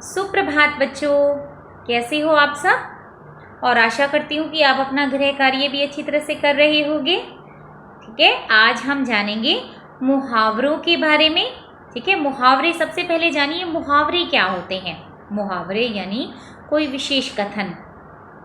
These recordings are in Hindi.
सुप्रभात बच्चों, कैसे हो आप सब। और आशा करती हूँ कि आप अपना गृह कार्य भी अच्छी तरह से कर रहे होंगे। ठीक है, आज हम जानेंगे मुहावरों के बारे में। ठीक है, मुहावरे सबसे पहले जानिए मुहावरे क्या होते हैं। मुहावरे यानी कोई विशेष कथन।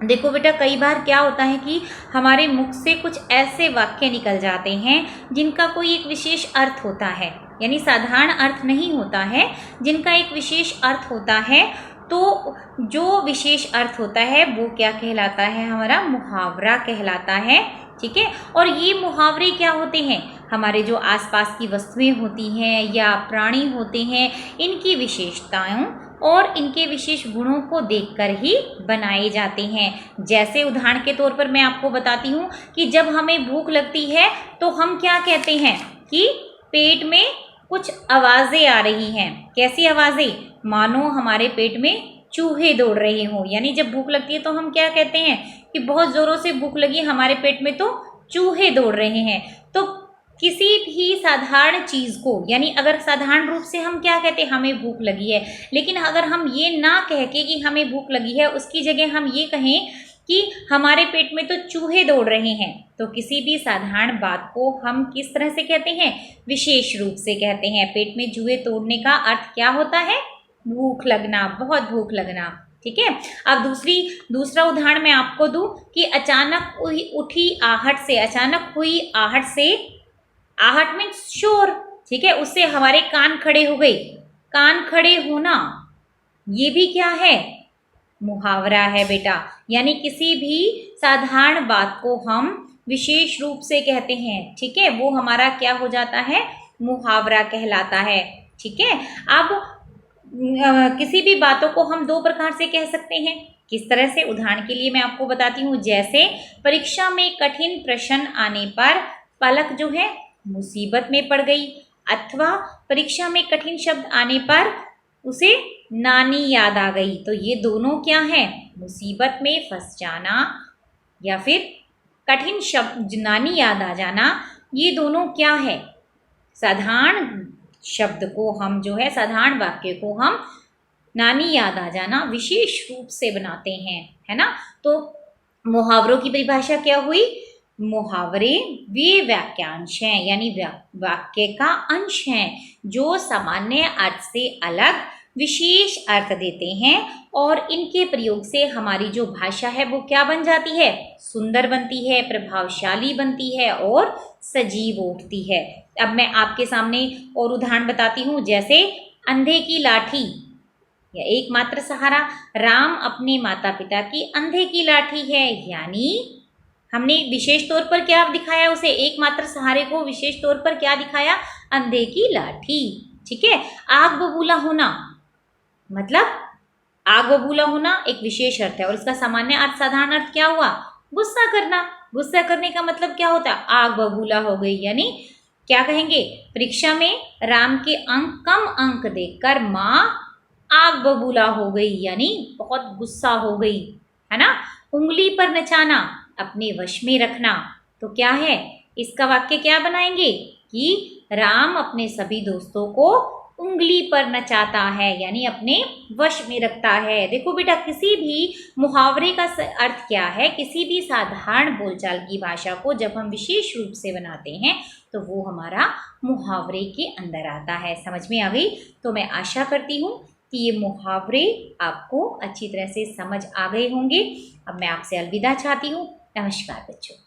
देखो बेटा, कई बार क्या होता है कि हमारे मुख से कुछ ऐसे वाक्य निकल जाते हैं जिनका कोई एक विशेष अर्थ होता है, यानी साधारण अर्थ नहीं होता है, जिनका एक विशेष अर्थ होता है। तो जो विशेष अर्थ होता है वो क्या कहलाता है, हमारा मुहावरा कहलाता है। ठीक है, और ये मुहावरे क्या होते हैं, हमारे जो आसपास की वस्तुएं होती हैं या प्राणी होते हैं, इनकी विशेषताओं और इनके विशेष गुणों को देखकर ही बनाए जाते हैं। जैसे उदाहरण के तौर पर मैं आपको बताती हूँ कि जब हमें भूख लगती है तो हम क्या कहते हैं कि पेट में कुछ आवाज़ें आ रही हैं। कैसी आवाज़ें, मानो हमारे पेट में चूहे दौड़ रहे हों। यानी जब भूख लगती है तो हम क्या कहते हैं कि बहुत ज़ोरों से भूख लगी, हमारे पेट में तो चूहे दौड़ रहे हैं। तो किसी भी साधारण चीज़ को, यानी अगर साधारण रूप से हम क्या कहते हैं, हमें भूख लगी है, लेकिन अगर हम ये ना कह के कि हमें भूख लगी है, उसकी जगह हम ये कहें कि हमारे पेट में तो चूहे दौड़ रहे हैं, तो किसी भी साधारण बात को हम किस तरह से कहते हैं, विशेष रूप से कहते हैं। पेट में चूहे तोड़ने का अर्थ क्या होता है, भूख लगना, बहुत भूख लगना। ठीक है, अब दूसरा उदाहरण मैं आपको दूं कि अचानक उठी आहट से, अचानक हुई आहट से, आहट मीन्स शोर। ठीक है, उससे हमारे कान खड़े हो गए। कान खड़े होना ये भी क्या है, मुहावरा है बेटा। यानी किसी भी साधारण बात को हम विशेष रूप से कहते हैं। ठीक है, वो हमारा क्या हो जाता है, मुहावरा कहलाता है। ठीक है, अब किसी भी बातों को हम दो प्रकार से कह सकते हैं। किस तरह से, उदाहरण के लिए मैं आपको बताती हूँ। जैसे परीक्षा में कठिन प्रश्न आने पर पलक जो है मुसीबत में पड़ गई, अथवा परीक्षा में कठिन शब्द आने पर उसे नानी याद आ गई। तो ये दोनों क्या है, मुसीबत में फंस जाना या फिर कठिन शब्द नानी याद आ जाना, ये दोनों क्या है, साधारण शब्द को हम जो है, साधारण वाक्य को हम नानी याद आ जाना विशेष रूप से बनाते हैं, है ना। तो मुहावरों की परिभाषा क्या हुई, मुहावरे वे वाक्यांश हैं, यानी वाक्य का अंश हैं जो सामान्य अर्थ से अलग विशेष अर्थ देते हैं, और इनके प्रयोग से हमारी जो भाषा है वो क्या बन जाती है, सुंदर बनती है, प्रभावशाली बनती है और सजीव उठती है। अब मैं आपके सामने और उदाहरण बताती हूँ। जैसे अंधे की लाठी या एकमात्र सहारा, राम अपने माता पिता की अंधे की लाठी है। यानी हमने विशेष तौर पर क्या दिखाया, उसे एकमात्र सहारे को विशेष तौर पर क्या दिखाया, अंधे की लाठी। ठीक है, आग बबूला होना, मतलब आग बबूला होना एक विशेष अर्थ है और इसका सामान्य अर्थ, साधारण अर्थ क्या हुआ, गुस्सा करना। गुस्सा करने का मतलब क्या होता है, आग बबूला हो गई। यानी क्या कहेंगे, परीक्षा में राम के कम अंक देखकर माँ आग बबूला हो गई, यानी बहुत गुस्सा हो गई, है ना। उंगली पर नचाना, अपने वश में रखना। तो क्या है, इसका वाक्य क्या बनाएंगे कि राम अपने सभी दोस्तों को उंगली पर नचाता है, यानी अपने वश में रखता है। देखो बेटा, किसी भी मुहावरे का अर्थ क्या है, किसी भी साधारण बोलचाल की भाषा को जब हम विशेष रूप से बनाते हैं तो वो हमारा मुहावरे के अंदर आता है। समझ में आ गई। तो मैं आशा करती हूँ कि ये मुहावरे आपको अच्छी तरह से समझ आ गए होंगे। अब मैं आपसे अलविदा चाहती हूँ। नमस्कार बच्चों।